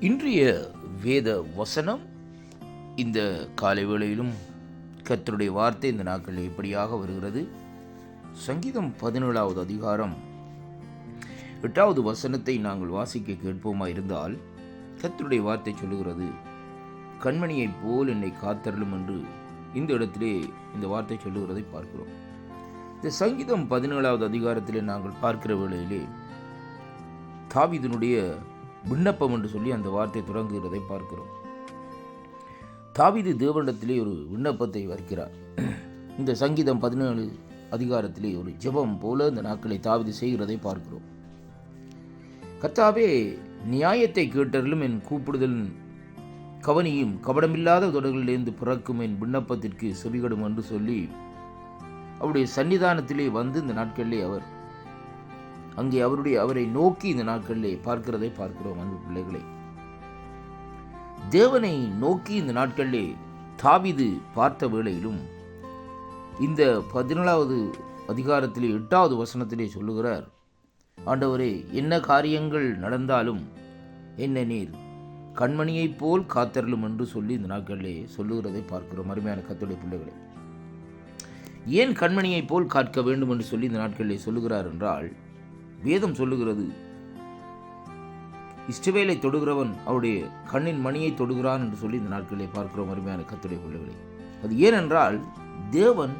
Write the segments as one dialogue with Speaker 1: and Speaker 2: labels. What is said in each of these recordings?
Speaker 1: இன்றைய வேத வசனம் இந்த காலை வேளையிலும் கர்த்தருடைய வார்த்தை இந்த நாட்களில் இப்படியாக வருகிறது. சங்கீதம் 17வது அதிகாரம் 8வது வசனத்தை நாங்கள் வாசிக்க கேட்போமா இருந்தால், கர்த்தருடைய வார்த்தை சொல்லுகிறது, கண்மணியைப் போல் என்னை காத்தருளும் என்று இந்த இடத்திலே இந்த வார்த்தை சொல்லுகிறதை பார்க்கிறோம். இந்த சங்கீதம் 17வது அதிகாரத்திலே நாங்கள் பார்க்கிற வேளையிலே தாவீதினுடைய விண்ணப்பம் என்று சொல்லி அந்த வார்த்தை தொடங்குகிறதை பார்க்கிறோம். தாவீது தேவனிடத்திலே ஒரு விண்ணப்பத்தை வைக்கிறார். இந்த சங்கீதம் 17 அதிகாரத்திலே ஒரு ஜெபம் போல இந்த நாட்களை தாவீது செய்கிறதை பார்க்கிறோம். கர்த்தாவே, நியாயத்தை கேட்டருளும், என் கூப்பிடுதல் கவனியும், கபடமில்லாத தொடர்களிலிருந்து பிறக்கும் என் விண்ணப்பத்திற்கு செவிகடும் என்று சொல்லி அவருடைய சன்னிதானத்திலே வந்து இந்த நாட்களிலே அவர் அங்கே அவரை நோக்கி இந்த நாட்களிலே பார்க்கிறதை பார்க்கிறோம். அன்பு பிள்ளைகளே, தேவனை நோக்கி இந்த நாட்களிலே தாவீது பார்த்த வேளையிலும் இந்த 17வது அதிகாரத்திலே 8வது வசனத்திலே சொல்லுகிறார், ஆண்டவரே, என்ன காரியங்கள் நடந்தாலும் என்ன நீர் கண்மணியைப் போல் காத்தருளும் என்று சொல்லி இந்த நாட்களிலே சொல்லுகிறதை பார்க்கிறோம். அருமையான கர்த்தருடைய பிள்ளைகளே, ஏன் கண்மணியைப் போல் காக்க வேண்டும் என்று சொல்லி இந்த நாட்களிலே சொல்லுகிறார் என்றால், வேதம் சொல்லுகிறது, இஸ்ரவேலை தொடுகிறவன் அவருடைய கண்ணின் மணியை தொடுகிறான் என்று சொல்லி இந்த நாட்களிலே பார்க்கிறோம். அருமையான கர்த்தருடைய பிள்ளைகளே, அது ஏனென்றால் தேவன்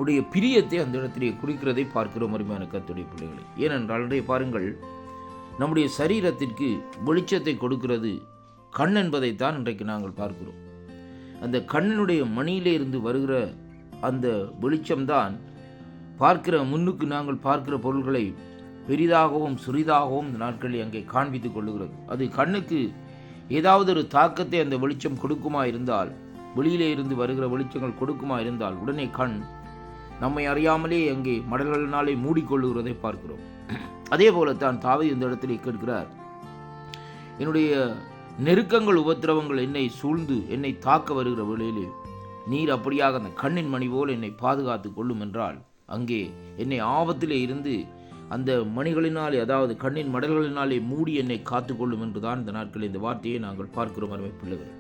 Speaker 1: உடைய பிரியத்தை அந்த இடத்திலே குறிக்கிறதை பார்க்கிறோம். அருமையான கர்த்தருடைய பிள்ளைகளே, ஏனென்றால் பாருங்கள், நம்முடைய சரீரத்திற்கு வெளிச்சத்தை கொடுக்கிறது கண் என்பதைத்தான் இன்றைக்கு நாங்கள் பார்க்கிறோம். அந்த கண்ணினுடைய மணியிலே இருந்து வருகிற அந்த வெளிச்சம்தான் முன்னுக்கு நாங்கள் பார்க்கிற பொருள்களை பெரிதாகவும் சிறிதாகவும் இந்த நாட்களில் அங்கே காண்பித்துக் கொள்ளுகிறது. அது கண்ணுக்கு ஏதாவது ஒரு தாக்கத்தை அந்த வெளிச்சம் கொடுக்குமா இருந்தால், வெளியிலே இருந்து வருகிற வெளிச்சங்கள் கொடுக்குமா இருந்தால், உடனே கண் நம்மை அறியாமலே அங்கே மடல்களினாலே மூடிக்கொள்ளுகிறதை பார்க்கிறோம். அதே போலத்தான் தாவீது இந்த இடத்திலே கேட்கிறார், என்னுடைய நெருக்கங்கள் உபத்திரவங்கள் என்னை சூழ்ந்து என்னை தாக்க வருகிற வேளையிலே நீர் அப்படியாக அந்த கண்ணின் மணி போல் என்னை பாதுகாத்து கொள்ளும் என்றால், அங்கே என்னை ஆபத்திலே இருந்து அந்த மணிகளினாலே, அதாவது கண்ணின் மடல்களினாலே மூடி என்னை காத்துக்கொள்ளும் என்றுதான் இந்த நாட்களில் இந்த வார்த்தையை நாங்கள் பார்க்கிறோம். அருமை பிள்ளைகள்,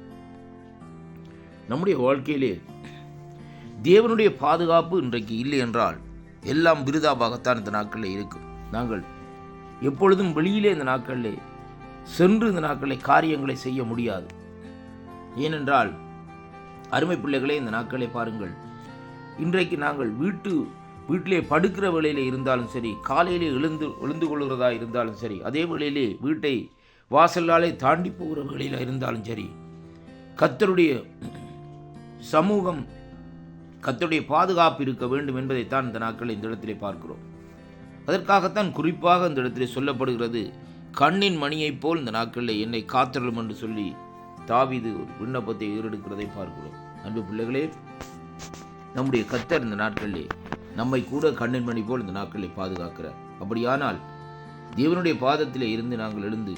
Speaker 1: நம்முடைய வாழ்க்கையிலே தேவனுடைய பாதுகாப்பு இன்றைக்கு இல்லை என்றால் எல்லாம் விருதாவாகத்தான் இந்த நாட்களில் இருக்கும். நாங்கள் எப்பொழுதும் வெளியிலே இந்த நாட்களிலே சென்று இந்த நாட்களில் காரியங்களை செய்ய முடியாது. ஏனென்றால் அருமை பிள்ளைகளே, இந்த நாட்களை பாருங்கள், இன்றைக்கு நாங்கள் வீட்டிலே படுக்கிற வேளையிலே இருந்தாலும் சரி, காலையிலே எழுந்து கொள்கிறதா இருந்தாலும் சரி, அதே வேளையிலே வீட்டை வாசலாலே தாண்டி போகிற வேளையில் இருந்தாலும் சரி, கர்த்தருடைய சமூகம், கர்த்தருடைய பாதுகாப்பு இருக்க வேண்டும் என்பதைத்தான் இந்த நாட்களை இந்த இடத்திலே பார்க்கிறோம். அதற்காகத்தான் குறிப்பாக இந்த இடத்திலே சொல்லப்படுகிறது, கண்ணின் மணியைப் போல் இந்த நாட்களில் என்னை காத்தருளும் என்று சொல்லி தாவீது ஒரு விண்ணப்பத்தை ஏறெடுக்கிறதை பார்க்கிறோம். அன்பு பிள்ளைகளே, நம்முடைய கர்த்தர் இந்த நாட்களிலே நம்மை கூட கண்ணின் மணி போல் இந்த நாட்களில் பாதுகாக்கிறார். அப்படியானால் தேவனுடைய பாதத்திலே இருந்து நாங்கள் எழுந்து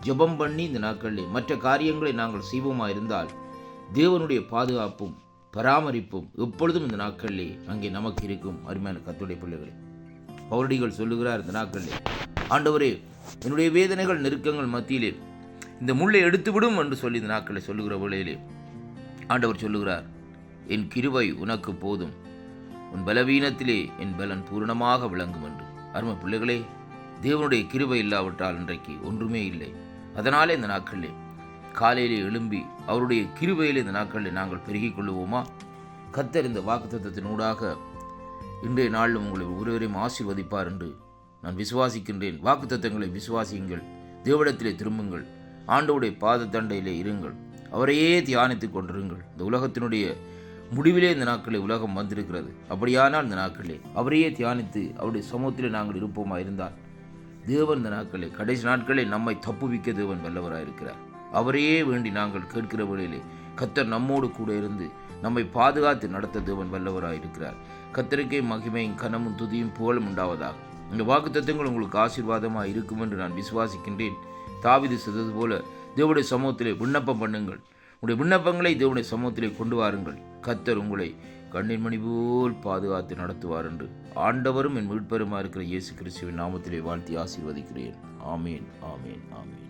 Speaker 1: ஜெபம் பண்ணி இந்த நாட்களிலே மற்ற காரியங்களை நாங்கள் செய்வோமா இருந்தால், தேவனுடைய பாதுகாப்பும் பராமரிப்பும் எப்பொழுதும் இந்த நாட்களிலே அங்கே நமக்கு இருக்கும். அருமையான கர்த்தருடைய பிள்ளைகளே, பவுலடிகள் சொல்லுகிறார் இந்த நாட்களிலே, ஆண்டவரே, என்னுடைய வேதனைகள் நெருக்கங்கள் மத்தியிலே இந்த முள்ளை எடுத்துவிடும் என்று சொல்லி இந்த நாட்களை சொல்லுகிற வேளையிலே ஆண்டவர் சொல்லுகிறார், என் கிருபை உனக்கு போதும், உன் பலவீனத்திலே என் பலன் பூரணமாக விளங்கும் என்று. அருமை பிள்ளைகளே, தேவனுடைய கிருபை இல்லாவிட்டால் இன்றைக்கு ஒன்றுமே இல்லை. அதனாலே இந்த நாட்களிலே காலையிலே எழும்பி அவருடைய கிருபையிலே இந்த நாட்களிலே நாங்கள் பெருகிக் கொள்ளுவோமா? கர்த்தர் இந்த வாக்குத்தத்தத்தினூடாக இன்றைய நாளிலும் உங்களை ஒருவரையும் ஆசீர்வதிப்பார் என்று நான் விசுவாசிக்கின்றேன். வாக்குத்தத்தங்களை விசுவாசியுங்கள், தேவனிடத்திலே திரும்புங்கள், ஆண்டவருடைய பாதத்தண்டையிலே இருங்கள், அவரையே தியானித்துக் கொண்டிருங்கள். இந்த உலகத்தினுடைய முடிவிலே இந்த நாட்களில் உலகம் வந்திருக்கிறது. அப்படியானால் இந்த நாட்களிலே அவரையே தியானித்து அவருடைய சமூகத்திலே நாங்கள் இருப்போமா இருந்தால், தேவன் இந்த நாட்களில் கடைசி நாட்களில் நம்மை தப்புவிக்க தேவன் வல்லவராயிருக்கிறார். அவரையே வேண்டி நாங்கள் கேட்கிற வேளையிலே கர்த்தர் நம்மோடு கூட இருந்து நம்மை பாதுகாத்து நடத்த தேவன் வல்லவராயிருக்கிறார். கர்த்தருக்கே மகிமையும் கனமும் துதியும் புகழும் உண்டாவதாக. இந்த வாக்குத்தத்தங்கள் உங்களுக்கு ஆசீர்வாதமாக இருக்கும் என்று நான் விசுவாசிக்கின்றேன். தாவீது செய்தது போல தேவனுடைய சமூகத்திலே விண்ணப்பம் பண்ணுங்கள். உங்களுடைய விண்ணப்பங்களை தேவனுடைய சமூகத்திலே கொண்டு வாருங்கள். கர்த்தர் உங்களை கண்ணின் மணி போல் பாதுகாத்து நடத்துவார் என்று ஆண்டவரும் என் மீட்பருமா இருக்கிற இயேசு கிறிஸ்துவின் நாமத்திலே வாழ்த்தி ஆசீர்வதிக்கிறேன். ஆமேன், ஆமேன், ஆமேன்.